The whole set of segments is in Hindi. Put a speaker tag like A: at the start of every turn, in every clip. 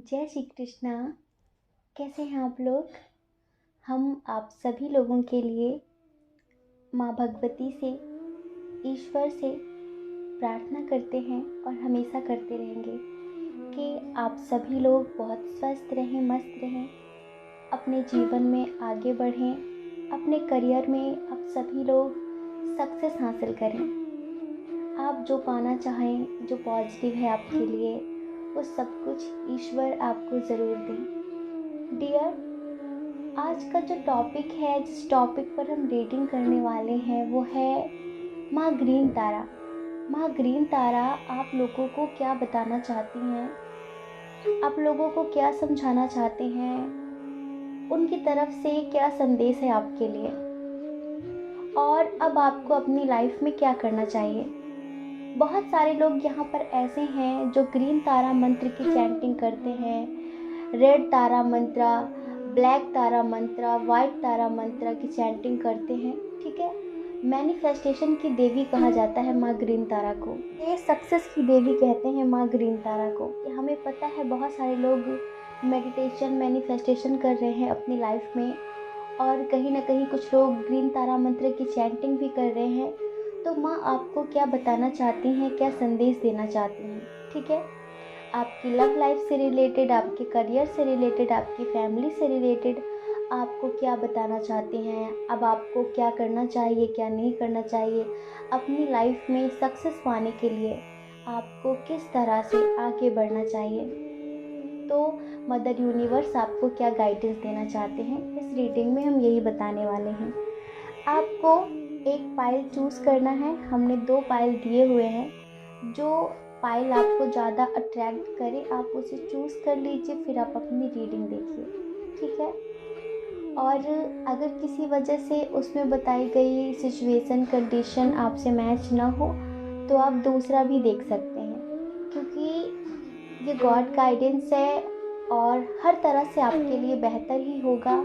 A: जय श्री कृष्णा। कैसे हैं आप लोग? हम आप सभी लोगों के लिए माँ भगवती से, ईश्वर से प्रार्थना करते हैं और हमेशा करते रहेंगे कि आप सभी लोग बहुत स्वस्थ रहें, मस्त रहें, अपने जीवन में आगे बढ़ें, अपने करियर में आप सभी लोग सक्सेस हासिल करें। आप जो पाना चाहें, जो पॉजिटिव है आपके लिए, वो सब कुछ ईश्वर आपको ज़रूर दें। डियर, आज का जो टॉपिक है, जिस टॉपिक पर हम रीडिंग करने वाले हैं, वो है माँ ग्रीन तारा। माँ ग्रीन तारा आप लोगों को क्या बताना चाहती हैं, आप लोगों को क्या समझाना चाहते हैं, उनकी तरफ से क्या संदेश है आपके लिए, और अब आपको अपनी लाइफ में क्या करना चाहिए। बहुत सारे लोग यहाँ पर ऐसे हैं जो ग्रीन तारा मंत्र की चैंटिंग करते हैं, रेड तारा मंत्र, ब्लैक तारा मंत्र, वाइट तारा मंत्र की चैंटिंग करते हैं। ठीक है, मैनिफेस्टेशन की देवी कहा जाता है माँ ग्रीन तारा को। ये सक्सेस की देवी कहते हैं माँ ग्रीन तारा को। हमें पता है बहुत सारे लोग मेडिटेशन, मैनिफेस्टेशन कर रहे हैं अपनी लाइफ में, और कहीं ना कहीं कुछ लोग ग्रीन तारा मंत्र की चैंटिंग भी कर रहे हैं। तो माँ आपको क्या बताना चाहती हैं, क्या संदेश देना चाहती हैं? ठीक है, आपकी लव लाइफ से रिलेटेड, आपके करियर से रिलेटेड, आपकी फैमिली से रिलेटेड आपको क्या बताना चाहते हैं, अब आपको क्या करना चाहिए, क्या नहीं करना चाहिए, अपनी लाइफ में सक्सेस पाने के लिए आपको किस तरह से आगे बढ़ना चाहिए। तो मदर यूनिवर्स आपको क्या गाइडेंस देना चाहते हैं, इस रीडिंग में हम यही बताने वाले हैं। आपको एक पाइल चूज़ करना है। हमने 2 पाइल दिए हुए हैं। जो पाइल आपको ज़्यादा अट्रैक्ट करे आप उसे चूज़ कर लीजिए, फिर आप अपनी रीडिंग देखिए। ठीक है, और अगर किसी वजह से उसमें बताई गई सिचुएशन, कंडीशन आपसे मैच ना हो तो आप दूसरा भी देख सकते हैं, क्योंकि ये गॉड गाइडेंस है और हर तरह से आपके लिए बेहतर ही होगा।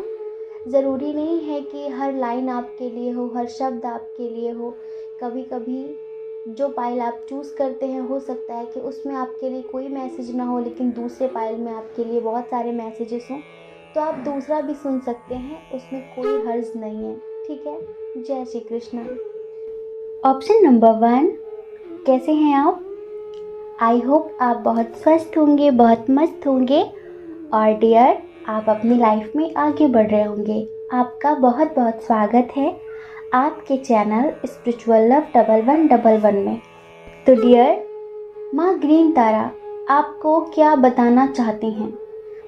A: ज़रूरी नहीं है कि हर लाइन आपके लिए हो, हर शब्द आपके लिए हो। कभी कभी जो पाइल आप चूज़ करते हैं, हो सकता है कि उसमें आपके लिए कोई मैसेज ना हो, लेकिन दूसरे पाइल में आपके लिए बहुत सारे मैसेजेस हों, तो आप दूसरा भी सुन सकते हैं, उसमें कोई हर्ज नहीं है। ठीक है, जय श्री कृष्णा। ऑप्शन नंबर 1, कैसे हैं आप? आई होप आप बहुत स्वस्थ होंगे, बहुत मस्त होंगे, और डियर आप अपनी लाइफ में आगे बढ़ रहे होंगे। आपका बहुत बहुत स्वागत है आपके चैनल स्पिरिचुअल लव 1111 में। तो डियर, माँ ग्रीन तारा आपको क्या बताना चाहती हैं?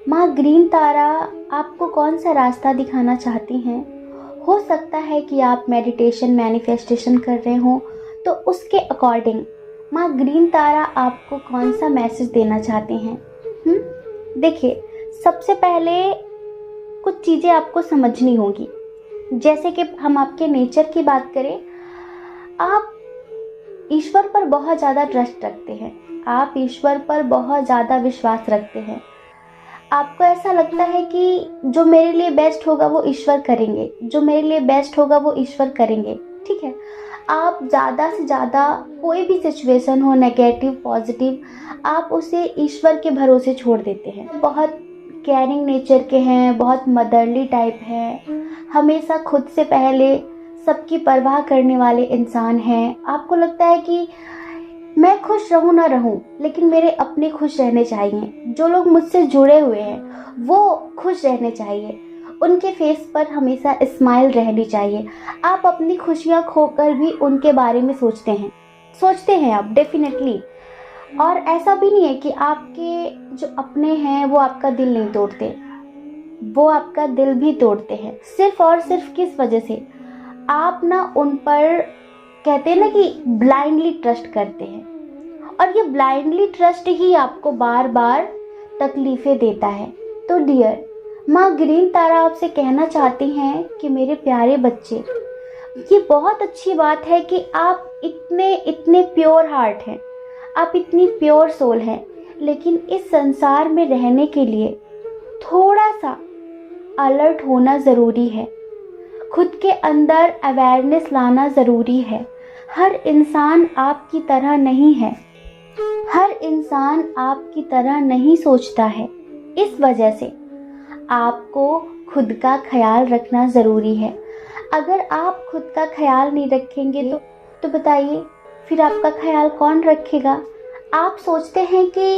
A: माँ ग्रीन तारा आपको कौन सा रास्ता दिखाना चाहती हैं? हो सकता है कि आप मेडिटेशन, मैनिफेस्टेशन कर रहे हो, तो उसके अकॉर्डिंग माँ ग्रीन तारा आपको कौन सा मैसेज देना चाहती हैं? देखिए, सबसे पहले कुछ चीज़ें आपको समझनी होगी। जैसे कि हम आपके नेचर की बात करें, आप ईश्वर पर बहुत ज़्यादा ट्रस्ट रखते हैं, आप ईश्वर पर बहुत ज़्यादा विश्वास रखते हैं। आपको ऐसा लगता है कि जो मेरे लिए बेस्ट होगा वो ईश्वर करेंगे, जो मेरे लिए बेस्ट होगा वो ईश्वर करेंगे। ठीक है, आप ज़्यादा से ज़्यादा कोई भी सिचुएशन हो, नेगेटिव पॉजिटिव, आप उसे ईश्वर के भरोसे छोड़ देते हैं। बहुत केयरिंग नेचर के हैं, बहुत मदरली टाइप हैं, हमेशा खुद से पहले सबकी परवाह करने वाले इंसान हैं। आपको लगता है कि मैं खुश रहूं ना रहूं, लेकिन मेरे अपने खुश रहने चाहिए, जो लोग मुझसे जुड़े हुए हैं वो खुश रहने चाहिए, उनके फेस पर हमेशा स्माइल रहनी चाहिए। आप अपनी खुशियाँ खोकर भी उनके बारे में सोचते हैं आप डेफिनेटली। और ऐसा भी नहीं है कि आपके जो अपने हैं वो आपका दिल नहीं तोड़ते, वो आपका दिल भी तोड़ते हैं। सिर्फ और सिर्फ किस वजह से? आप ना उन पर, कहते हैं ना कि ब्लाइंडली ट्रस्ट करते हैं, और ये ब्लाइंडली ट्रस्ट ही आपको बार बार तकलीफ़ें देता है। तो डियर, माँ ग्रीन तारा आपसे कहना चाहती हैं कि मेरे प्यारे बच्चे, ये बहुत अच्छी बात है कि आप इतने प्योर हार्ट हैं, आप इतनी प्योर सोल हैं, लेकिन इस संसार में रहने के लिए थोड़ा सा अलर्ट होना ज़रूरी है, खुद के अंदर अवेयरनेस लाना ज़रूरी है। हर इंसान आपकी तरह नहीं है, हर इंसान आपकी तरह नहीं सोचता है। इस वजह से आपको खुद का ख्याल रखना ज़रूरी है। अगर आप खुद का ख्याल नहीं रखेंगे तो बताइए फिर आपका ख्याल कौन रखेगा। आप सोचते हैं कि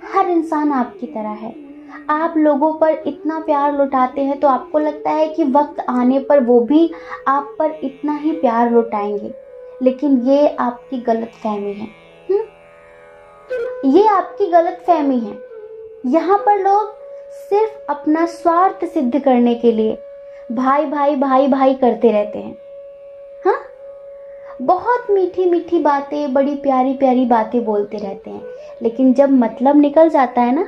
A: हर इंसान आपकी तरह है, आप लोगों पर इतना प्यार लुटाते हैं तो आपको लगता है कि वक्त आने पर वो भी आप पर इतना ही प्यार लुटाएंगे, लेकिन ये आपकी गलतफहमी है। ये आपकी गलतफहमी है। यहाँ पर लोग सिर्फ अपना स्वार्थ सिद्ध करने के लिए भाई भाई भाई भाई करते रहते हैं। हाँ, बहुत मीठी मीठी बातें, बड़ी प्यारी प्यारी बातें बोलते रहते हैं, लेकिन जब मतलब निकल जाता है ना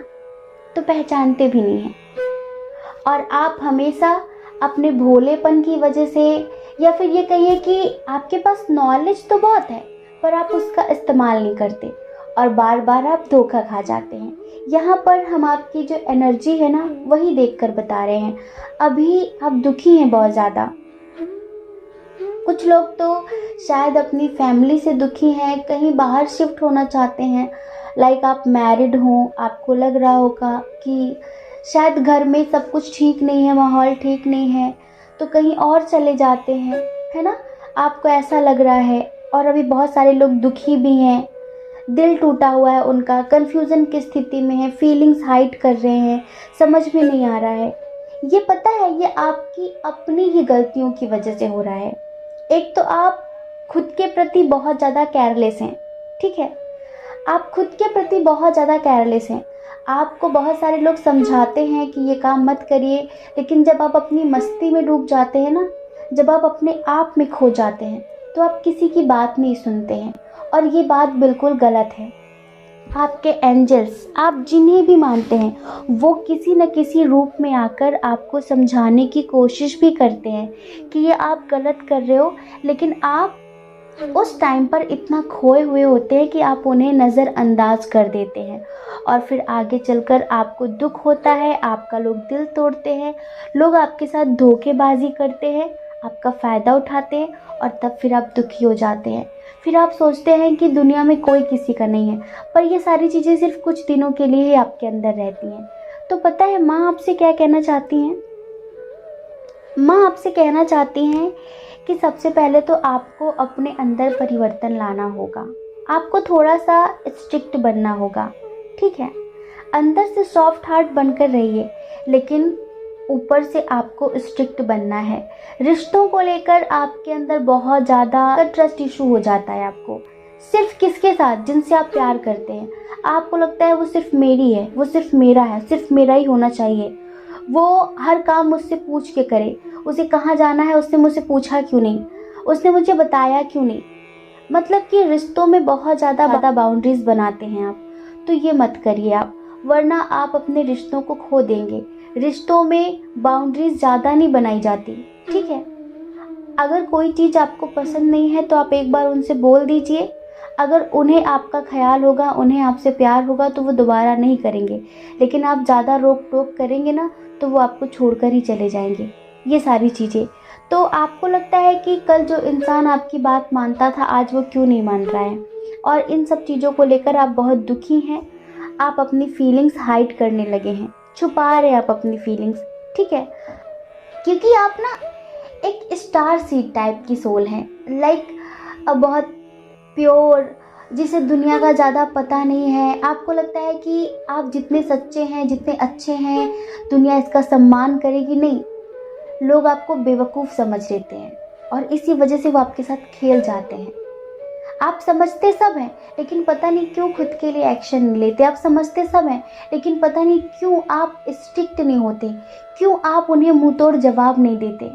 A: तो पहचानते भी नहीं हैं। और आप हमेशा अपने भोलेपन की वजह से, या फिर ये कहिए कि आपके पास नॉलेज तो बहुत है पर आप उसका इस्तेमाल नहीं करते और बार बार आप धोखा खा जाते हैं। यहाँ पर हम आपकी जो एनर्जी है ना वही देखकर बता रहे हैं, अभी आप दुखी हैं बहुत ज़्यादा। कुछ लोग तो शायद अपनी फैमिली से दुखी हैं, कहीं बाहर शिफ्ट होना चाहते हैं। लाइक आप मैरिड हो, आपको लग रहा होगा कि शायद घर में सब कुछ ठीक नहीं है, माहौल ठीक नहीं है, तो कहीं और चले जाते हैं, है ना। आपको ऐसा लग रहा है। और अभी बहुत सारे लोग दुखी भी हैं, दिल टूटा हुआ है उनका, कन्फ्यूज़न की स्थिति में है, फीलिंग्स हाइड कर रहे हैं, समझ में नहीं आ रहा है। ये पता है ये आपकी अपनी ही गलतियों की वजह से हो रहा है। एक तो आप खुद के प्रति बहुत ज़्यादा केयरलेस हैं, ठीक है। आप खुद के प्रति बहुत ज़्यादा केयरलेस हैं। आपको बहुत सारे लोग समझाते हैं कि ये काम मत करिए, लेकिन जब आप अपनी मस्ती में डूब जाते हैं ना, जब आप अपने आप में खो जाते हैं तो आप किसी की बात नहीं सुनते हैं, और ये बात बिल्कुल गलत है। आपके एंजल्स, आप जिन्हें भी मानते हैं, वो किसी न किसी रूप में आकर आपको समझाने की कोशिश भी करते हैं कि ये आप गलत कर रहे हो, लेकिन आप उस टाइम पर इतना खोए हुए होते हैं कि आप उन्हें नज़रअंदाज कर देते हैं, और फिर आगे चलकर आपको दुख होता है, आपका लोग दिल तोड़ते हैं, लोग आपके साथ धोखेबाजी करते हैं, आपका फ़ायदा उठाते हैं, और तब फिर आप दुखी हो जाते हैं। फिर आप सोचते हैं कि दुनिया में कोई किसी का नहीं है, पर ये सारी चीज़ें सिर्फ कुछ दिनों के लिए ही आपके अंदर रहती हैं। तो पता है माँ आपसे क्या कहना चाहती हैं? माँ आपसे कहना चाहती हैं कि सबसे पहले तो आपको अपने अंदर परिवर्तन लाना होगा, आपको थोड़ा सा स्ट्रिक्ट बनना होगा, ठीक है। अंदर से सॉफ्ट हार्ट बनकर रहिए, लेकिन ऊपर से आपको स्ट्रिक्ट बनना है। रिश्तों को लेकर आपके अंदर बहुत ज़्यादा ट्रस्ट इशू हो जाता है। आपको सिर्फ किसके साथ? जिनसे आप प्यार करते हैं। आपको लगता है वो सिर्फ मेरी है, वो सिर्फ मेरा है, सिर्फ मेरा ही होना चाहिए, वो हर काम मुझसे पूछ के करे, उसे कहाँ जाना है उसने मुझसे पूछा क्यों नहीं, उसने मुझे बताया क्यों नहीं। मतलब कि रिश्तों में बहुत ज़्यादा बाउंड्रीज बनाते हैं आप। तो ये मत करिए आप, वरना आप अपने रिश्तों को खो देंगे। रिश्तों में बाउंड्रीज ज़्यादा नहीं बनाई जाती, ठीक है। अगर कोई चीज़ आपको पसंद नहीं है तो आप एक बार उनसे बोल दीजिए। अगर उन्हें आपका ख्याल होगा, उन्हें आपसे प्यार होगा तो वो दोबारा नहीं करेंगे, लेकिन आप ज़्यादा रोक टोक करेंगे ना तो वो आपको छोड़कर ही चले जाएंगे। ये सारी चीज़ें, तो आपको लगता है कि कल जो इंसान आपकी बात मानता था आज वो क्यों नहीं मान रहा है, और इन सब चीज़ों को लेकर आप बहुत दुखी हैं। आप अपनी फीलिंग्स हाइड करने लगे हैं, छुपा रहे हैं आप अपनी फीलिंग्स, ठीक है। क्योंकि आप ना एक स्टार सीड टाइप की सोल हैं, लाइक बहुत प्योर, जिसे दुनिया का ज़्यादा पता नहीं है। आपको लगता है कि आप जितने सच्चे हैं, जितने अच्छे हैं, दुनिया इसका सम्मान करेगी। नहीं, लोग आपको बेवकूफ़ समझ लेते हैं, और इसी वजह से वो आपके साथ खेल जाते हैं। आप समझते सब हैं, लेकिन पता नहीं क्यों खुद के लिए एक्शन नहीं लेते। आप समझते सब हैं, लेकिन पता नहीं क्यों आप स्ट्रिक्ट नहीं होते, क्यों आप उन्हें मुंह तोड़ जवाब नहीं देते।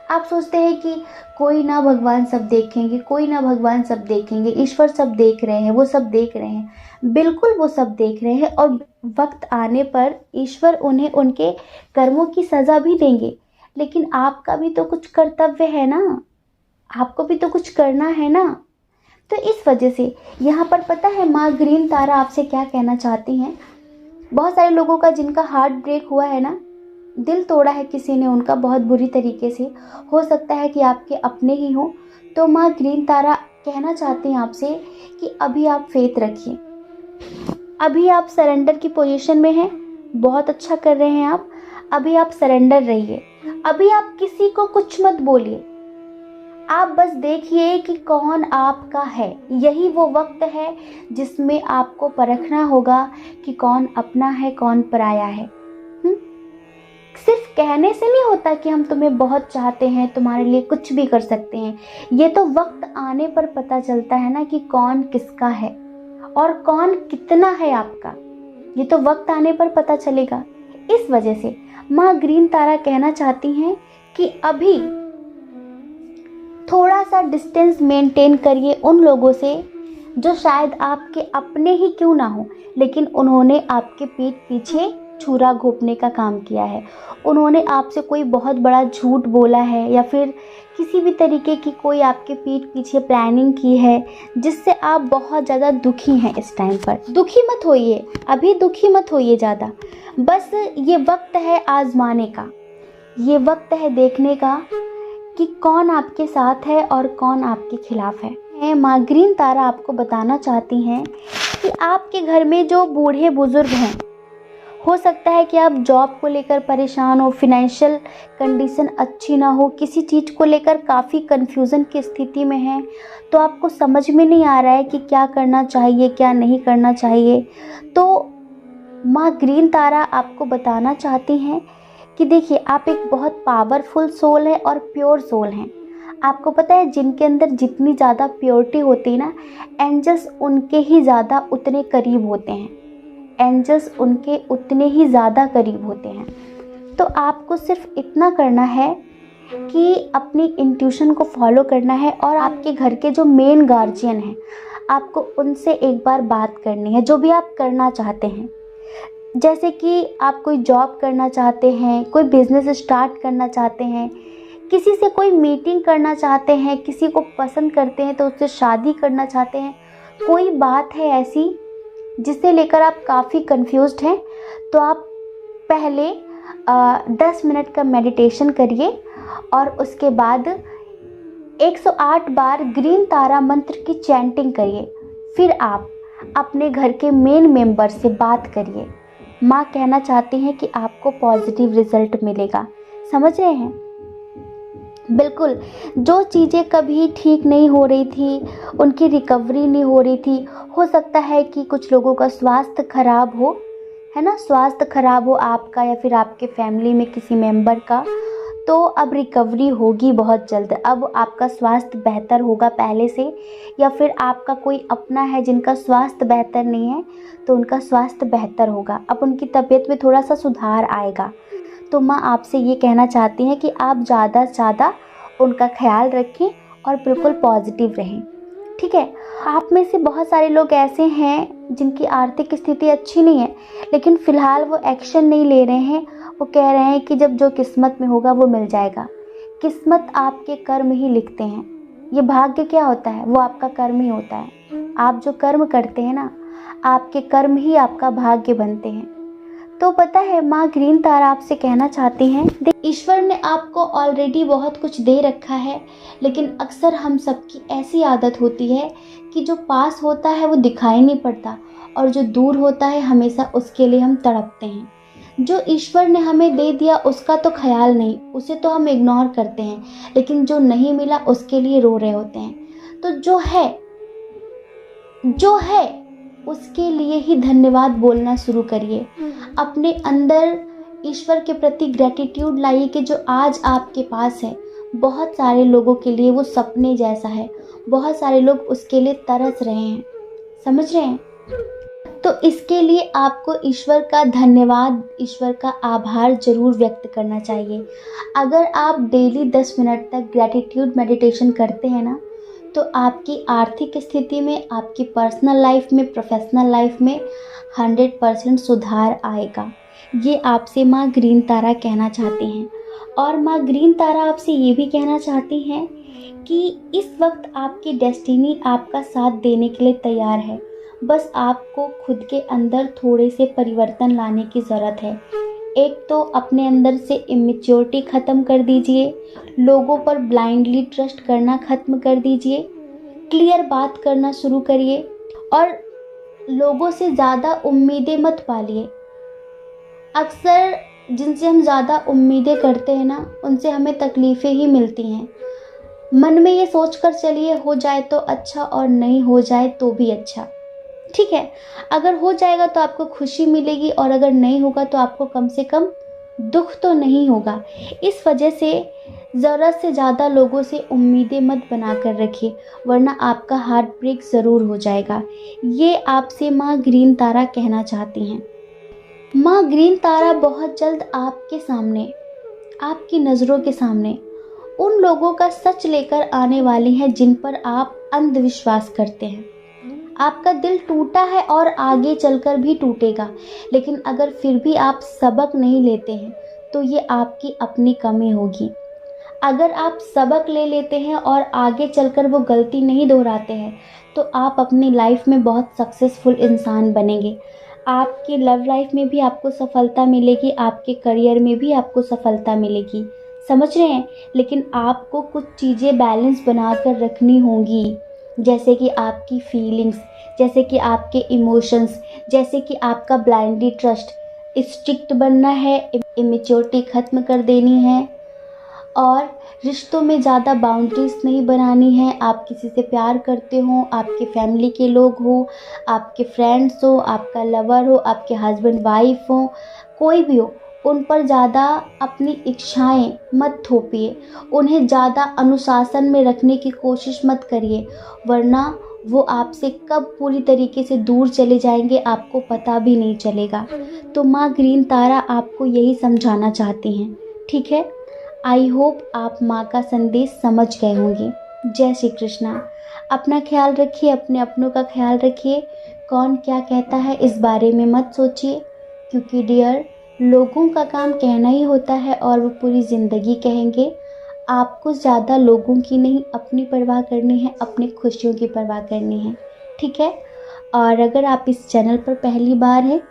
A: आप सोचते हैं कि कोई ना, भगवान सब देखेंगे, कोई ना, भगवान सब देखेंगे, ईश्वर सब देख रहे हैं, वो सब देख रहे हैं। बिल्कुल वो सब देख रहे हैं, और वक्त आने पर ईश्वर उन्हें उनके कर्मों की सज़ा भी देंगे। लेकिन आपका भी तो कुछ कर्तव्य है ना, आपको भी तो कुछ करना है ना। तो इस वजह से यहाँ पर पता है माँ ग्रीन तारा आपसे क्या कहना चाहती हैं। बहुत सारे लोगों का जिनका हार्ट ब्रेक हुआ है ना, दिल तोड़ा है किसी ने उनका बहुत बुरी तरीके से, हो सकता है कि आपके अपने ही हो, तो माँ ग्रीन तारा कहना चाहते हैं आपसे कि अभी आप फेथ रखिए, अभी आप सरेंडर की पोजीशन में हैं। बहुत अच्छा कर रहे हैं आप। अभी आप सरेंडर रहिए, अभी आप किसी को कुछ मत बोलिए, आप बस देखिए कि कौन आपका है। यही वो वक्त है जिसमें आपको परखना होगा कि कौन अपना है कौन पराया है। सिर्फ कहने से नहीं होता कि हम तुम्हें बहुत चाहते हैं, तुम्हारे लिए कुछ भी कर सकते हैं। ये तो वक्त आने पर पता चलता है ना कि कौन किसका है और कौन कितना है आपका। ये तो वक्त आने पर पता चलेगा। इस वजह से माँ ग्रीन तारा कहना चाहती हैं कि अभी थोड़ा सा डिस्टेंस मेंटेन करिए उन लोगों से जो शायद आपके अपने ही क्यों ना हो, लेकिन उन्होंने आपके पीठ पीछे छुरा घोंपने का काम किया है। उन्होंने आपसे कोई बहुत बड़ा झूठ बोला है या फिर किसी भी तरीके की कोई आपके पीठ पीछे प्लानिंग की है जिससे आप बहुत ज़्यादा दुखी हैं। इस टाइम पर दुखी मत होइए, अभी दुखी मत होइए ज़्यादा। बस ये वक्त है आजमाने का, ये वक्त है देखने का कि कौन आपके साथ है और कौन आपके खिलाफ है। माँ ग्रीन तारा आपको बताना चाहती हैं कि आपके घर में जो बूढ़े बुजुर्ग हैं, हो सकता है कि आप जॉब को लेकर परेशान हो, फिनेंशियल कंडीशन अच्छी ना हो, किसी चीज़ को लेकर काफ़ी कंफ्यूजन की स्थिति में हैं, तो आपको समझ में नहीं आ रहा है कि क्या करना चाहिए क्या नहीं करना चाहिए। तो माँ ग्रीन तारा आपको बताना चाहती हैं कि देखिए, आप एक बहुत पावरफुल सोल है और प्योर सोल हैं। आपको पता है जिनके अंदर जितनी ज़्यादा प्योरिटी होती है ना, एंजल्स उनके ही ज़्यादा उतने करीब होते हैं, एंजल्स उनके उतने ही ज़्यादा करीब होते हैं। तो आपको सिर्फ इतना करना है कि अपनी इंट्यूशन को फॉलो करना है और आपके घर के जो मेन गार्जियन हैं, आपको उनसे एक बार बात करनी है, जो भी आप करना चाहते हैं। जैसे कि आप कोई जॉब करना चाहते हैं, कोई बिज़नेस स्टार्ट करना चाहते हैं, किसी से कोई मीटिंग करना चाहते हैं, किसी को पसंद करते हैं तो उससे शादी करना चाहते हैं, कोई बात है ऐसी जिसे लेकर आप काफ़ी कंफ्यूज्ड हैं, तो आप पहले 10 मिनट का मेडिटेशन करिए और उसके बाद 108 बार ग्रीन तारा मंत्र की चैंटिंग करिए। फिर आप अपने घर के मेन मेंबर से बात करिए। माँ कहना चाहती हैं कि आपको पॉजिटिव रिजल्ट मिलेगा। समझ रहे हैं? बिल्कुल, जो चीज़ें कभी ठीक नहीं हो रही थी, उनकी रिकवरी नहीं हो रही थी। हो सकता है कि कुछ लोगों का स्वास्थ्य खराब हो, है ना, स्वास्थ्य खराब हो आपका या फिर आपके फैमिली में किसी मेंबर का, तो अब रिकवरी होगी बहुत जल्द। अब आपका स्वास्थ्य बेहतर होगा पहले से, या फिर आपका कोई अपना है जिनका स्वास्थ्य बेहतर नहीं है तो उनका स्वास्थ्य बेहतर होगा। अब उनकी तबीयत में थोड़ा सा सुधार आएगा। तो माँ आपसे ये कहना चाहती हैं कि आप ज़्यादा से ज़्यादा उनका ख्याल रखें और बिल्कुल पॉजिटिव रहें। ठीक है? आप में से बहुत सारे लोग ऐसे हैं जिनकी आर्थिक स्थिति अच्छी नहीं है, लेकिन फ़िलहाल वो एक्शन नहीं ले रहे हैं। वो कह रहे हैं कि जब जो किस्मत में होगा वो मिल जाएगा। किस्मत आपके कर्म ही लिखते हैं। ये भाग्य क्या होता है? वो आपका कर्म ही होता है। आप जो कर्म करते हैं ना, आपके कर्म ही आपका भाग्य बनते हैं। तो पता है, माँ ग्रीन तारा आपसे कहना चाहती हैं, ईश्वर ने आपको ऑलरेडी बहुत कुछ दे रखा है, लेकिन अक्सर हम सबकी ऐसी आदत होती है कि जो पास होता है वो दिखाई नहीं पड़ता और जो दूर होता है हमेशा उसके लिए हम तड़पते हैं। जो ईश्वर ने हमें दे दिया उसका तो ख्याल नहीं, उसे तो हम इग्नोर करते हैं, लेकिन जो नहीं मिला उसके लिए रो रहे होते हैं। तो जो है उसके लिए ही धन्यवाद बोलना शुरू करिए। अपने अंदर ईश्वर के प्रति ग्रेटिट्यूड लाइए कि जो आज आपके पास है, बहुत सारे लोगों के लिए वो सपने जैसा है, बहुत सारे लोग उसके लिए तरस रहे हैं। समझ रहे हैं? तो इसके लिए आपको ईश्वर का धन्यवाद, ईश्वर का आभार जरूर व्यक्त करना चाहिए। अगर आप डेली 10 मिनट तक ग्रेटिट्यूड मेडिटेशन करते हैं ना, तो आपकी आर्थिक स्थिति में, आपकी पर्सनल लाइफ में, प्रोफेशनल लाइफ में 100% सुधार आएगा। ये आपसे माँ ग्रीन तारा कहना चाहती हैं। और माँ ग्रीन तारा आपसे ये भी कहना चाहती हैं कि इस वक्त आपकी डेस्टिनी आपका साथ देने के लिए तैयार है। बस आपको खुद के अंदर थोड़े से परिवर्तन लाने की ज़रूरत है। एक तो अपने अंदर से इमेच्योरिटी ख़त्म कर दीजिए, लोगों पर ब्लाइंडली ट्रस्ट करना ख़त्म कर दीजिए, क्लियर बात करना शुरू करिए और लोगों से ज़्यादा उम्मीदें मत पालिए। अक्सर जिनसे हम ज़्यादा उम्मीदें करते हैं ना, उनसे हमें तकलीफ़ें ही मिलती हैं। मन में ये सोच कर चलिए, हो जाए तो अच्छा और नहीं हो जाए तो भी अच्छा। ठीक है, अगर हो जाएगा तो आपको खुशी मिलेगी और अगर नहीं होगा तो आपको कम से कम दुख तो नहीं होगा। इस वजह से ज़रूरत से ज़्यादा लोगों से उम्मीदें मत बना कर रखिए, वरना आपका हार्ट ब्रेक ज़रूर हो जाएगा। ये आपसे माँ ग्रीन तारा कहना चाहती हैं। माँ ग्रीन तारा बहुत जल्द आपके सामने, आपकी नज़रों के सामने उन लोगों का सच लेकर आने वाली हैं जिन पर आप अंधविश्वास करते हैं। आपका दिल टूटा है और आगे चलकर भी टूटेगा, लेकिन अगर फिर भी आप सबक नहीं लेते हैं तो ये आपकी अपनी कमी होगी। अगर आप सबक ले लेते हैं और आगे चलकर वो गलती नहीं दोहराते हैं तो आप अपनी लाइफ में बहुत सक्सेसफुल इंसान बनेंगे। आपकी लव लाइफ में भी आपको सफलता मिलेगी, आपके करियर में भी आपको सफलता मिलेगी। समझ रहे हैं? लेकिन आपको कुछ चीज़ें बैलेंस बना कर रखनी होंगी, जैसे कि आपकी फीलिंग्स, जैसे कि आपके इमोशंस, जैसे कि आपका ब्लाइंडली ट्रस्ट। स्ट्रिक्ट बनना है, इमेच्योरिटी ख़त्म कर देनी है और रिश्तों में ज़्यादा बाउंड्रीज नहीं बनानी है। आप किसी से प्यार करते हो, आपके फैमिली के लोग हो, आपके फ्रेंड्स हो, आपका लवर हो, आपके हस्बैंड वाइफ हो, कोई भी हो, उन पर ज़्यादा अपनी इच्छाएं मत थोपिए, उन्हें ज़्यादा अनुशासन में रखने की कोशिश मत करिए, वरना वो आपसे कब पूरी तरीके से दूर चले जाएंगे आपको पता भी नहीं चलेगा। तो माँ ग्रीन तारा आपको यही समझाना चाहती हैं। ठीक है, आई होप आप माँ का संदेश समझ गए होंगे। जय श्री कृष्णा। अपना ख्याल रखिए, अपने अपनों का ख्याल रखिए। कौन क्या कहता है इस बारे में मत सोचिए, क्योंकि डियर, लोगों का काम कहना ही होता है और वो पूरी ज़िंदगी कहेंगे। आपको ज़्यादा लोगों की नहीं, अपनी परवाह करनी है, अपनी खुशियों की परवाह करनी है। ठीक है, और अगर आप इस चैनल पर पहली बार हैं,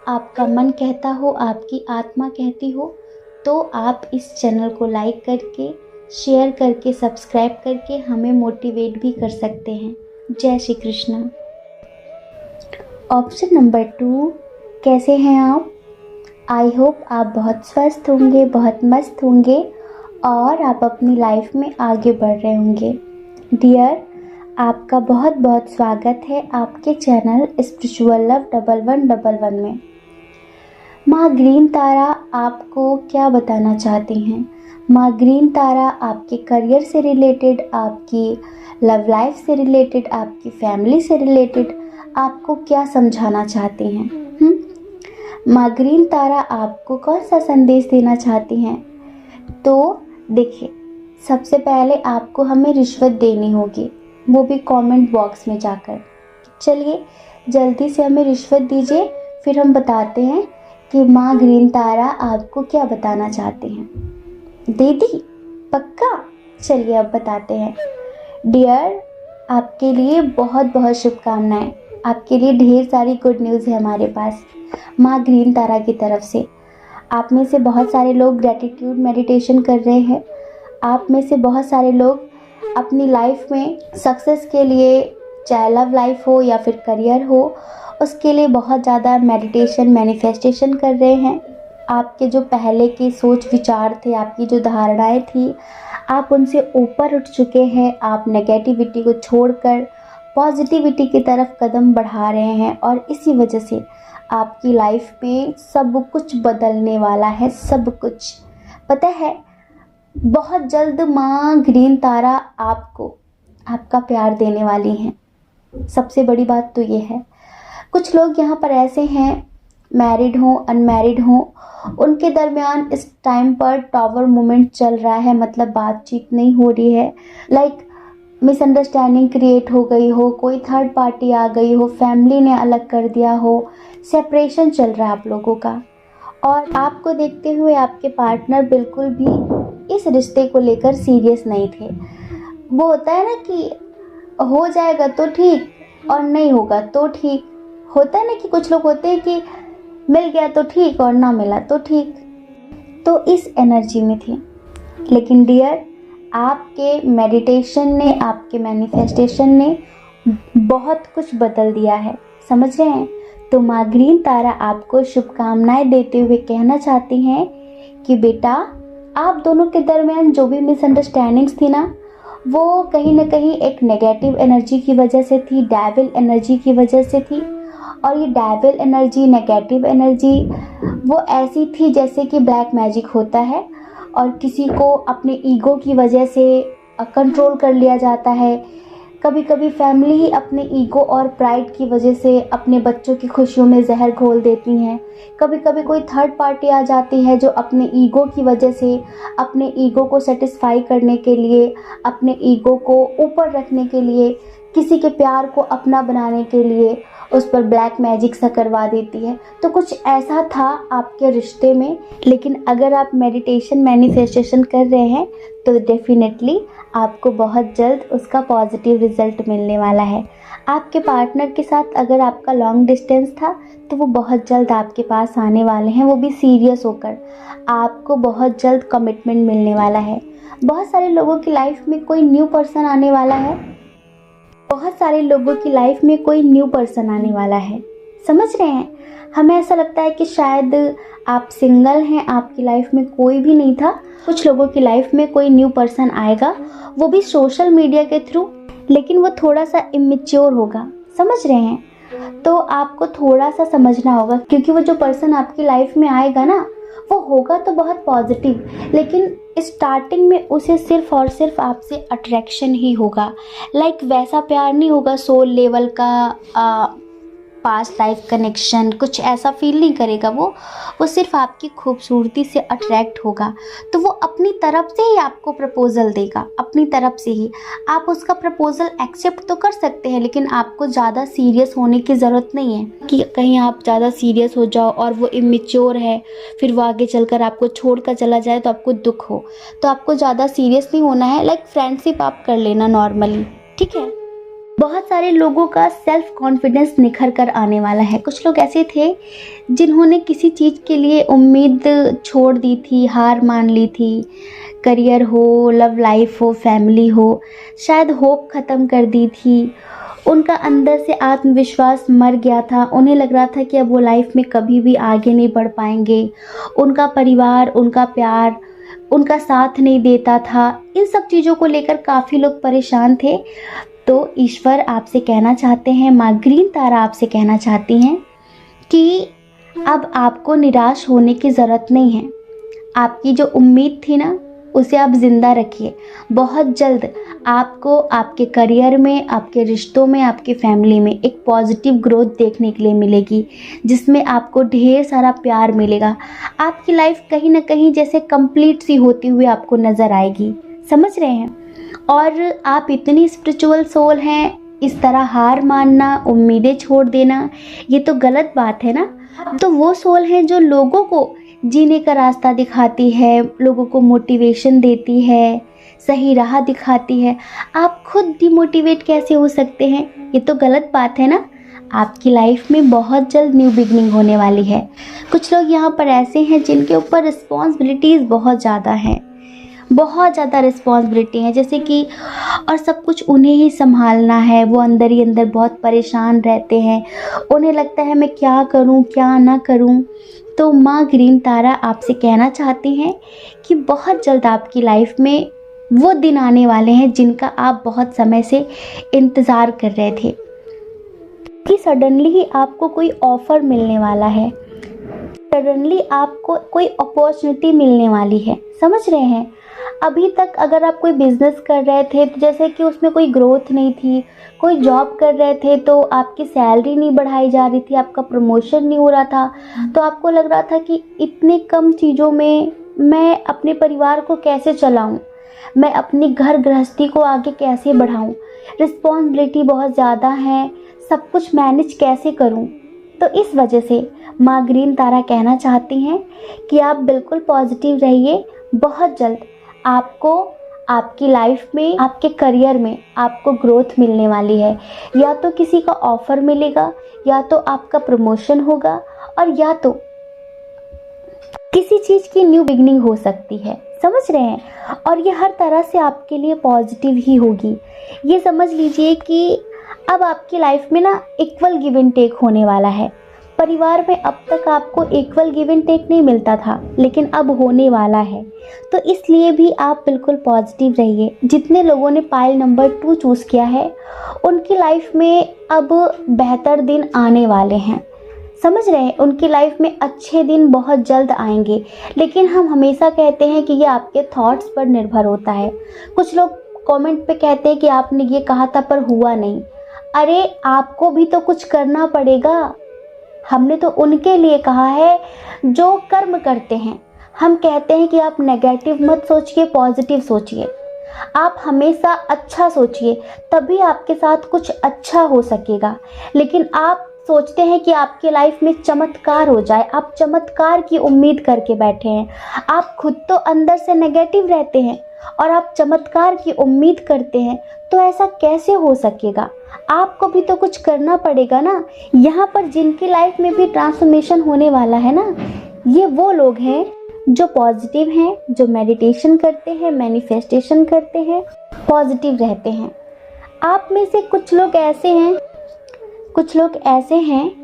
A: आपका मन कहता हो, आपकी आत्मा कहती हो, तो आप इस चैनल को लाइक करके, शेयर करके, सब्सक्राइब करके हमें मोटिवेट भी कर सकते हैं। जय श्री कृष्णा। ऑप्शन नंबर 2, कैसे हैं आप? आई होप आप बहुत स्वस्थ होंगे, बहुत मस्त होंगे और आप अपनी लाइफ में आगे बढ़ रहे होंगे। डियर, आपका बहुत बहुत स्वागत है आपके चैनल स्पिरिचुअल लव 1111 में। माँ ग्रीन तारा आपको क्या बताना चाहती हैं? माँ ग्रीन तारा आपके करियर से रिलेटेड, आपकी लव लाइफ से रिलेटेड, आपकी फैमिली से रिलेटेड आपको क्या समझाना चाहती हैं? माँ ग्रीन तारा आपको कौन सा संदेश देना चाहती हैं? तो देखिए, सबसे पहले आपको हमें रिश्वत देनी होगी, वो भी कमेंट बॉक्स में जाकर। चलिए जल्दी से हमें रिश्वत दीजिए, फिर हम बताते हैं कि माँ ग्रीन तारा आपको क्या बताना चाहते हैं। दे दी? पक्का? चलिए अब बताते हैं। डियर, आपके लिए बहुत बहुत शुभकामनाएं। आपके लिए ढेर सारी गुड न्यूज़ है हमारे पास माँ ग्रीन तारा की तरफ से। आप में से बहुत सारे लोग ग्रेटिट्यूड मेडिटेशन कर रहे हैं। आप में से बहुत सारे लोग अपनी लाइफ में सक्सेस के लिए, चाहे लव लाइफ हो या फिर करियर हो, उसके लिए बहुत ज़्यादा मेडिटेशन, मैनिफेस्टेशन कर रहे हैं। आपके जो पहले के सोच विचार थे, आपकी जो धारणाएं थी, आप उनसे ऊपर उठ चुके हैं। आप नेगेटिविटी को छोड़कर पॉजिटिविटी की तरफ कदम बढ़ा रहे हैं और इसी वजह से आपकी लाइफ में सब कुछ बदलने वाला है। सब कुछ पता है, बहुत जल्द माँ ग्रीन तारा आपको आपका प्यार देने वाली हैं। सबसे बड़ी बात तो ये है, कुछ लोग यहाँ पर ऐसे हैं, मैरिड हों, अनमैरिड हों, उनके दरमियान इस टाइम पर टावर मोमेंट चल रहा है, मतलब बातचीत नहीं हो रही है। लाइक मिसअंडरस्टैंडिंग क्रिएट हो गई हो, कोई थर्ड पार्टी आ गई हो, फैमिली ने अलग कर दिया हो, सेपरेशन चल रहा है आप लोगों का। और आपको देखते हुए आपके पार्टनर बिल्कुल भी इस रिश्ते को लेकर सीरियस नहीं थे। वो होता है ना कि हो जाएगा तो ठीक और नहीं होगा तो ठीक। होता है ना कि कुछ लोग होते हैं कि मिल गया तो ठीक और ना मिला तो ठीक। तो इस एनर्जी में थी। लेकिन डियर, आपके मेडिटेशन ने, आपके मैनिफेस्टेशन ने बहुत कुछ बदल दिया है। समझ रहे हैं? तो माँ ग्रीन तारा आपको शुभकामनाएं देते हुए कहना चाहती हैं कि बेटा, आप दोनों के दरमियान जो भी मिसअंडरस्टैंडिंग्स थी ना, वो कहीं ना कहीं एक नेगेटिव एनर्जी की वजह से थी, डेविल एनर्जी की वजह से थी। और ये डेविल एनर्जी, नेगेटिव एनर्जी वो ऐसी थी जैसे कि ब्लैक मैजिक होता है और किसी को अपने ईगो की वजह से कंट्रोल कर लिया जाता है। कभी कभी फैमिली ही अपने ईगो और प्राइड की वजह से अपने बच्चों की खुशियों में जहर घोल देती हैं। कभी कभी कोई थर्ड पार्टी आ जाती है जो अपने ईगो की वजह से, अपने ईगो को सेटिस्फाई करने के लिए, अपने ईगो को ऊपर रखने के लिए, किसी के प्यार को अपना बनाने के लिए उस पर ब्लैक मैजिक सा करवा देती है। तो कुछ ऐसा था आपके रिश्ते में। लेकिन अगर आप मेडिटेशन, मैनिफेस्टेशन कर रहे हैं तो डेफिनेटली आपको बहुत जल्द उसका पॉजिटिव रिजल्ट मिलने वाला है। आपके पार्टनर के साथ अगर आपका लॉन्ग डिस्टेंस था तो वो बहुत जल्द आपके पास आने वाले हैं, वो भी सीरियस होकर। आपको बहुत जल्द कमिटमेंट मिलने वाला है। बहुत सारे लोगों की लाइफ में कोई न्यू पर्सन आने वाला है। बहुत सारे लोगों की लाइफ में कोई न्यू पर्सन आने वाला है। समझ रहे हैं? हमें ऐसा लगता है कि शायद आप सिंगल हैं, आपकी लाइफ में कोई भी नहीं था। कुछ लोगों की लाइफ में कोई न्यू पर्सन आएगा, वो भी सोशल मीडिया के थ्रू, लेकिन वो थोड़ा सा इमेच्योर होगा। समझ रहे हैं? तो आपको थोड़ा सा समझना होगा, क्योंकि वो जो पर्सन आपकी लाइफ में आएगा ना, वो होगा तो बहुत पॉजिटिव, लेकिन स्टार्टिंग में उसे सिर्फ और सिर्फ आपसे अट्रैक्शन ही होगा। लाइक वैसा प्यार नहीं होगा सोल लेवल का, पास्ट लाइफ कनेक्शन, कुछ ऐसा फील नहीं करेगा। वो सिर्फ आपकी खूबसूरती से अट्रैक्ट होगा। तो वो अपनी तरफ से ही आपको प्रपोजल देगा, अपनी तरफ से ही। आप उसका प्रपोजल एक्सेप्ट तो कर सकते हैं, लेकिन आपको ज़्यादा सीरियस होने की ज़रूरत नहीं है कि कहीं आप ज़्यादा सीरियस हो जाओ और वो इमेच्योर है, फिर वो आगे चलकर आपको छोड़ कर चला जाए तो आपको दुख हो। तो आपको ज़्यादा सीरियस नहीं होना है। लाइक फ्रेंडशिप आप कर लेना नॉर्मली, ठीक है? बहुत सारे लोगों का सेल्फ कॉन्फिडेंस निखर कर आने वाला है। कुछ लोग ऐसे थे जिन्होंने किसी चीज़ के लिए उम्मीद छोड़ दी थी, हार मान ली थी। करियर हो, लव लाइफ हो, फैमिली हो, शायद होप ख़त्म कर दी थी। उनका अंदर से आत्मविश्वास मर गया था। उन्हें लग रहा था कि अब वो लाइफ में कभी भी आगे नहीं बढ़ पाएंगे। उनका परिवार, उनका प्यार, उनका साथ नहीं देता था। इन सब चीज़ों को लेकर काफ़ी लोग परेशान थे। तो ईश्वर आपसे कहना चाहते हैं, माँ ग्रीन तारा आपसे कहना चाहती हैं कि अब आपको निराश होने की ज़रूरत नहीं है। आपकी जो उम्मीद थी ना, उसे आप ज़िंदा रखिए। बहुत जल्द आपको आपके करियर में, आपके रिश्तों में, आपकी फैमिली में एक पॉजिटिव ग्रोथ देखने के लिए मिलेगी, जिसमें आपको ढेर सारा प्यार मिलेगा। आपकी लाइफ कहीं ना कहीं जैसे कंप्लीट सी होती हुई आपको नज़र आएगी। समझ रहे हैं? और आप इतनी स्पिरिचुअल सोल हैं, इस तरह हार मानना, उम्मीदें छोड़ देना, ये तो गलत बात है ना। तो वो सोल है जो लोगों को जीने का रास्ता दिखाती है, लोगों को मोटिवेशन देती है, सही राह दिखाती है। आप खुद डिमोटिवेट कैसे हो सकते हैं? ये तो गलत बात है ना। आपकी लाइफ में बहुत जल्द न्यू बिगनिंग होने वाली है। कुछ लोग यहाँ पर ऐसे हैं जिनके ऊपर रिस्पॉन्सिबिलिटीज़ बहुत ज़्यादा हैं, बहुत ज़्यादा रिस्पॉन्सिबिलिटी है, जैसे कि और सब कुछ उन्हें ही संभालना है। वो अंदर ही अंदर बहुत परेशान रहते हैं। उन्हें लगता है मैं क्या करूं, क्या ना करूं। तो माँ ग्रीन तारा आपसे कहना चाहती हैं कि बहुत जल्द आपकी लाइफ में वो दिन आने वाले हैं जिनका आप बहुत समय से इंतज़ार कर रहे थे, कि सडनली ही आपको कोई ऑफ़र मिलने वाला है, सडनली आपको कोई अपॉर्चुनिटी मिलने वाली है। समझ रहे हैं? अभी तक अगर आप कोई बिज़नेस कर रहे थे तो जैसे कि उसमें कोई ग्रोथ नहीं थी, कोई जॉब कर रहे थे तो आपकी सैलरी नहीं बढ़ाई जा रही थी, आपका प्रमोशन नहीं हो रहा था, तो आपको लग रहा था कि इतने कम चीज़ों में मैं अपने परिवार को कैसे चलाऊं, मैं अपनी घर गृहस्थी को आगे कैसे बढ़ाऊं, रिस्पॉन्सिबिलिटी बहुत ज़्यादा है, सब कुछ मैनेज कैसे करूं। तो इस वजह से माँ ग्रीन तारा कहना चाहती हैं कि आप बिल्कुल पॉजिटिव रहिए। बहुत जल्द आपको आपकी लाइफ में, आपके करियर में आपको ग्रोथ मिलने वाली है। या तो किसी का ऑफ़र मिलेगा, या तो आपका प्रमोशन होगा, और या तो किसी चीज़ की न्यू बिगनिंग हो सकती है। समझ रहे हैं? और ये हर तरह से आपके लिए पॉजिटिव ही होगी। ये समझ लीजिए कि अब आपकी लाइफ में ना इक्वल गिव एंड टेक होने वाला है। परिवार में अब तक आपको इक्वल गिव एंड टेक नहीं मिलता था, लेकिन अब होने वाला है। तो इसलिए भी आप बिल्कुल पॉजिटिव रहिए। जितने लोगों ने पाइल नंबर 2 चूज़ किया है उनकी लाइफ में अब बेहतर दिन आने वाले हैं। समझ रहे हैं, उनकी लाइफ में अच्छे दिन बहुत जल्द आएंगे। लेकिन हम हमेशा कहते हैं कि ये आपके थॉट्स पर निर्भर होता है। कुछ लोग कमेंट पे कहते हैं कि आपने ये कहा था पर हुआ नहीं। अरे आपको भी तो कुछ करना पड़ेगा। हमने तो उनके लिए कहा है जो कर्म करते हैं। हम कहते हैं कि आप नेगेटिव मत सोचिए, पॉजिटिव सोचिए। आप हमेशा अच्छा सोचिए, तभी आपके साथ कुछ अच्छा हो सकेगा। लेकिन आप सोचते हैं कि आपके लाइफ में चमत्कार हो जाए, आप चमत्कार की उम्मीद करके बैठे हैं। आप खुद तो अंदर से नेगेटिव रहते हैं और आप चमत्कार की उम्मीद करते हैं, तो ऐसा कैसे हो सकेगा? आपको भी तो कुछ करना पड़ेगा ना। यहाँ पर जिनकी लाइफ में भी ट्रांसफॉर्मेशन होने वाला है ना, ये वो लोग हैं जो पॉजिटिव हैं, जो मेडिटेशन करते हैं, मैनिफेस्टेशन करते हैं, पॉजिटिव रहते हैं। आप में से कुछ लोग ऐसे हैं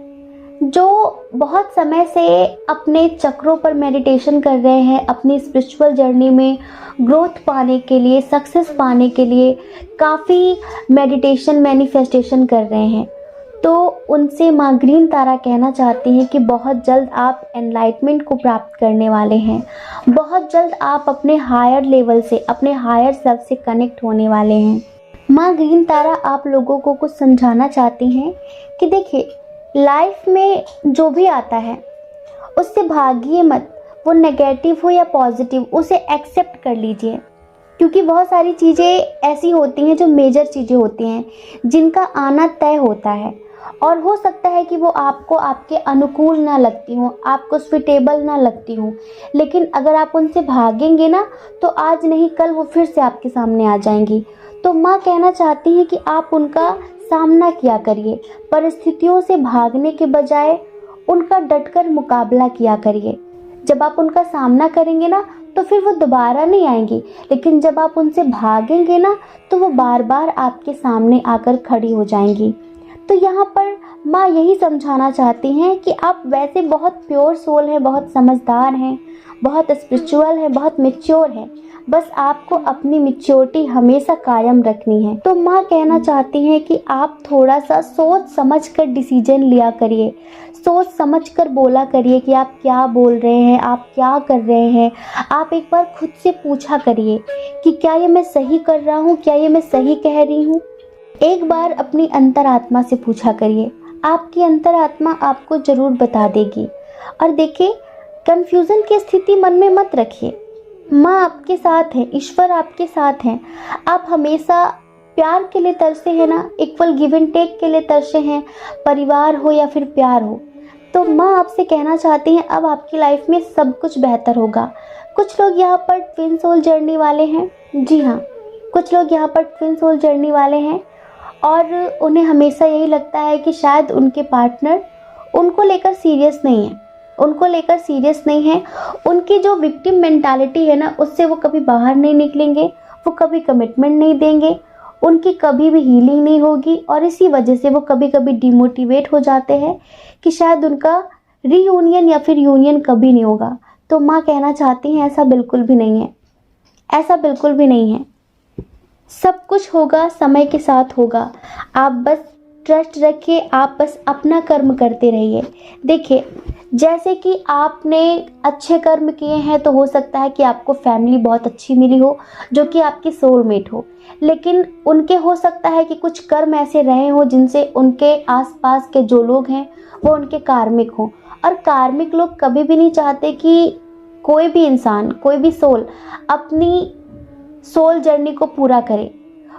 A: जो बहुत समय से अपने चक्रों पर मेडिटेशन कर रहे हैं, अपनी स्पिरिचुअल जर्नी में ग्रोथ पाने के लिए, सक्सेस पाने के लिए काफ़ी मेडिटेशन, मैनिफेस्टेशन कर रहे हैं। तो उनसे माँ ग्रीन तारा कहना चाहती हैं कि बहुत जल्द आप एनलाइटमेंट को प्राप्त करने वाले हैं। बहुत जल्द आप अपने हायर लेवल से, अपने हायर सेल्फ से कनेक्ट होने वाले हैं। माँ ग्रीन तारा आप लोगों को कुछ समझाना चाहती हैं कि देखिए, लाइफ में जो भी आता है उससे भागिए मत। वो नेगेटिव हो या पॉजिटिव, उसे एक्सेप्ट कर लीजिए। क्योंकि बहुत सारी चीज़ें ऐसी होती हैं जो मेजर चीज़ें होती हैं, जिनका आना तय होता है। और हो सकता है कि वो आपको आपके अनुकूल ना लगती हों, आपको स्वीटेबल ना लगती हों। लेकिन अगर आप उनसे भागेंगे ना, तो आज नहीं कल वो फिर से आपके सामने आ जाएंगी। तो माँ कहना चाहती हैं कि आप उनका सामना किया करिए। परिस्थितियों से भागने के बजाय उनका डटकर मुकाबला किया करिए। जब आप उनका सामना करेंगे ना, तो फिर वो दोबारा नहीं आएंगी। लेकिन जब आप उनसे भागेंगे ना, तो वो बार बार आपके सामने आकर खड़ी हो जाएंगी। तो यहाँ पर माँ यही समझाना चाहती हैं कि आप वैसे बहुत प्योर सोल हैं, बहुत समझदार हैं, बहुत स्पिरिचुअल हैं, बहुत मैच्योर हैं। बस आपको अपनी मैच्योरिटी हमेशा कायम रखनी है। तो माँ कहना चाहती हैं कि आप थोड़ा सा सोच समझ कर डिसीजन लिया करिए। सोच समझ कर बोला करिए कि आप क्या बोल रहे हैं, आप क्या कर रहे हैं। आप एक बार खुद से पूछा करिए कि क्या ये मैं सही कर रहा हूँ, क्या ये मैं सही कह रही हूँ। एक बार अपनी अंतरात्मा से पूछा करिए, आपकी अंतरात्मा आपको ज़रूर बता देगी। और देखिए, कन्फ्यूज़न की स्थिति मन में मत रखिए। माँ आपके साथ है, ईश्वर आपके साथ हैं। आप हमेशा प्यार के लिए तरसे हैं ना, इक्वल गिव एंड टेक के लिए तरसे हैं, परिवार हो या फिर प्यार हो। तो माँ आपसे कहना चाहती हैं, अब आपकी लाइफ में सब कुछ बेहतर होगा। कुछ लोग यहाँ पर ट्विन सोल जर्नी वाले हैं। जी हाँ, कुछ लोग यहाँ पर ट्विन सोल जर्नी वाले हैं और उन्हें हमेशा यही लगता है कि शायद उनके पार्टनर उनको लेकर सीरियस नहीं है। उनकी जो विक्टिम मेंटालिटी है ना, उससे वो कभी बाहर नहीं निकलेंगे, वो कभी कमिटमेंट नहीं देंगे, उनकी कभी भी हीलिंग नहीं होगी। और इसी वजह से वो कभी कभी डिमोटिवेट हो जाते हैं कि शायद उनका रीयूनियन या फिर यूनियन कभी नहीं होगा। तो माँ कहना चाहती हैं, ऐसा बिल्कुल भी नहीं है, ऐसा बिल्कुल भी नहीं है। सब कुछ होगा, समय के साथ होगा। आप बस ट्रस्ट रखिए, आप बस अपना कर्म करते रहिए। देखिए, जैसे कि आपने अच्छे कर्म किए हैं तो हो सकता है कि आपको फैमिली बहुत अच्छी मिली हो जो कि आपकी सोलमेट हो। लेकिन उनके हो सकता है कि कुछ कर्म ऐसे रहे हो जिनसे उनके आसपास के जो लोग हैं वो उनके कार्मिक हों। और कार्मिक लोग कभी भी नहीं चाहते कि कोई भी इंसान, कोई भी सोल अपनी सोल जर्नी को पूरा करे,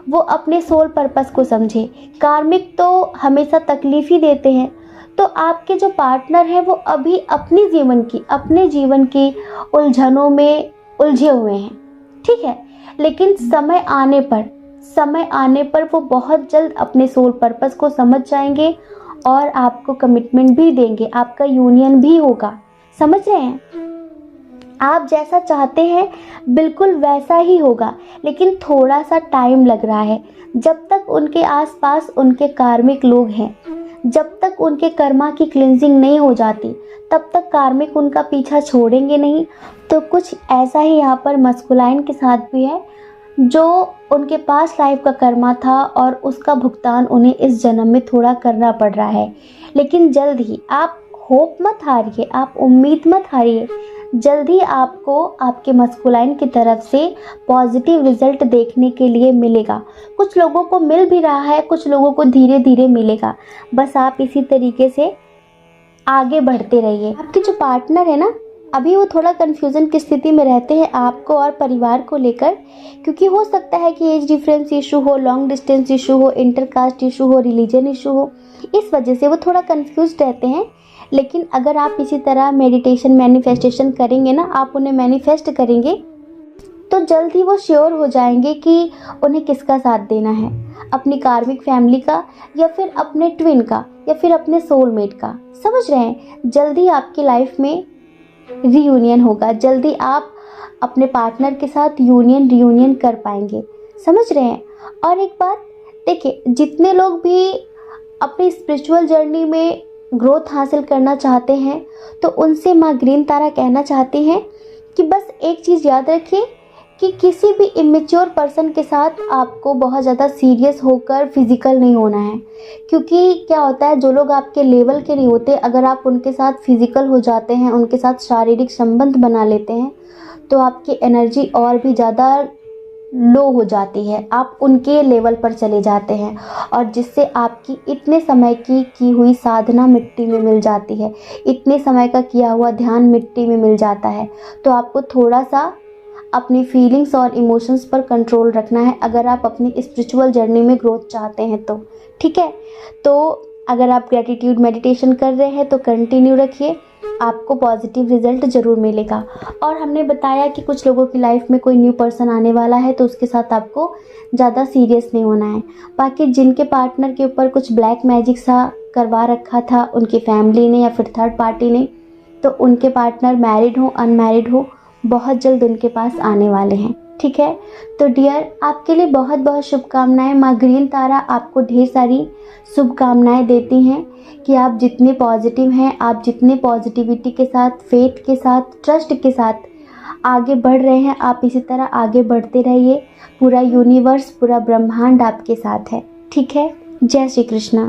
A: वो अपने सोल पर्पस को समझे। कार्मिक तो हमेशा तकलीफ ही देते हैं। तो आपके जो पार्टनर हैं वो अभी अपने जीवन की उलझनों में उलझे हुए हैं, ठीक है। लेकिन समय आने पर वो बहुत जल्द अपने सोल पर्पस को समझ जाएंगे और आपको कमिटमेंट भी देंगे, आपका यूनियन भी होगा। समझ रहे हैं? आप जैसा चाहते हैं बिल्कुल वैसा ही होगा, लेकिन थोड़ा सा टाइम लग रहा है। जब तक उनके आसपास उनके कार्मिक लोग हैं, जब तक उनके कर्मा की क्लिनजिंग नहीं हो जाती तब तक कार्मिक उनका पीछा छोड़ेंगे नहीं। तो कुछ ऐसा ही यहाँ पर मस्कुलाइन के साथ भी है, जो उनके पास लाइफ का कर्मा था और उसका भुगतान उन्हें इस जन्म में थोड़ा करना पड़ रहा है। लेकिन जल्द ही, आप होप मत हारिए, आप उम्मीद मत हारिए, जल्द ही आपको आपके मस्कुलाइन की तरफ से पॉजिटिव रिजल्ट देखने के लिए मिलेगा। कुछ लोगों को मिल भी रहा है, कुछ लोगों को धीरे धीरे मिलेगा। बस आप इसी तरीके से आगे बढ़ते रहिए। आपके जो पार्टनर है ना, अभी वो थोड़ा कन्फ्यूज़न की स्थिति में रहते हैं आपको और परिवार को लेकर, क्योंकि हो सकता है कि एज डिफरेंस इशू हो, लॉन्ग डिस्टेंस इशू हो, इंटरकास्ट इशू हो, रिलीजन इशू हो, इस वजह से वो थोड़ा कन्फ्यूज रहते हैं। लेकिन अगर आप इसी तरह मेडिटेशन मैनिफेस्टेशन करेंगे ना, आप उन्हें मैनिफेस्ट करेंगे, तो जल्द ही वो श्योर हो जाएंगे कि उन्हें किसका साथ देना है, अपनी कार्मिक फैमिली का या फिर अपने ट्विन का या फिर अपने सोलमेट का। समझ रहे हैं? जल्दी आपकी लाइफ में रीयूनियन होगा, जल्दी आप अपने पार्टनर के साथ रीयूनियन कर पाएंगे। समझ रहे हैं? और एक बात देखिए, जितने लोग भी अपनी स्पिरिचुअल जर्नी में ग्रोथ हासिल करना चाहते हैं, तो उनसे माँ ग्रीन तारा कहना चाहती हैं कि बस एक चीज़ याद रखिए कि किसी भी इमेच्योर पर्सन के साथ आपको बहुत ज़्यादा सीरियस होकर फिज़िकल नहीं होना है। क्योंकि क्या होता है, जो लोग आपके लेवल के नहीं होते, अगर आप उनके साथ फिज़िकल हो जाते हैं, उनके साथ शारीरिक संबंध बना लेते हैं, तो आपकी एनर्जी और भी ज़्यादा लो हो जाती है, आप उनके लेवल पर चले जाते हैं, और जिससे आपकी इतने समय की हुई साधना मिट्टी में मिल जाती है, इतने समय का किया हुआ ध्यान मिट्टी में मिल जाता है। तो आपको थोड़ा सा अपनी फीलिंग्स और इमोशंस पर कंट्रोल रखना है, अगर आप अपनी स्पिरिचुअल जर्नी में ग्रोथ चाहते हैं तो। ठीक है? तो अगर आप ग्रेटिट्यूड मेडिटेशन कर रहे हैं तो कंटिन्यू रखिए, आपको पॉजिटिव रिजल्ट ज़रूर मिलेगा। और हमने बताया कि कुछ लोगों की लाइफ में कोई न्यू पर्सन आने वाला है, तो उसके साथ आपको ज़्यादा सीरियस नहीं होना है। बाकी जिनके पार्टनर के ऊपर कुछ ब्लैक मैजिक सा करवा रखा था उनकी फैमिली ने या फिर थर्ड पार्टी ने, तो उनके पार्टनर मैरिड हो अनमैरिड हो, बहुत जल्द उनके पास आने वाले हैं। ठीक है? तो डियर, आपके लिए बहुत बहुत शुभकामनाएं। माँ ग्रीन तारा आपको ढेर सारी शुभकामनाएं देती हैं कि आप जितने पॉजिटिव हैं, आप जितने पॉजिटिविटी के साथ, फेथ के साथ, ट्रस्ट के साथ आगे बढ़ रहे हैं, आप इसी तरह आगे बढ़ते रहिए। पूरा यूनिवर्स, पूरा ब्रह्मांड आपके साथ है। ठीक है? जय श्री कृष्णा।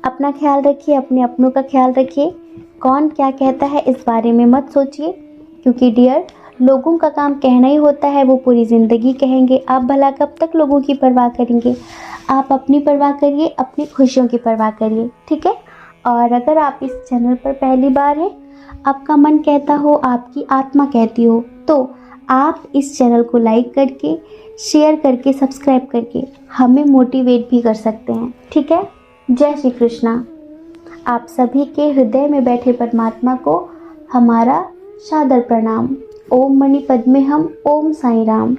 A: अपना ख्याल रखिए, अपने अपनों का ख्याल रखिए। कौन क्या कहता है इस बारे में मत सोचिए, क्योंकि डियर, लोगों का काम कहना ही होता है, वो पूरी ज़िंदगी कहेंगे। आप भला कब तक लोगों की परवाह करेंगे? आप अपनी परवाह करिए, अपनी खुशियों की परवाह करिए। ठीक है? और अगर आप इस चैनल पर पहली बार हैं, आपका मन कहता हो, आपकी आत्मा कहती हो, तो आप इस चैनल को लाइक करके, शेयर करके, सब्सक्राइब करके हमें मोटिवेट भी कर सकते हैं। ठीक है? जय श्री कृष्णा। आप सभी के हृदय में बैठे परमात्मा को हमारा सादर प्रणाम। ओम मणि पद्मे हम, ओम साईं राम।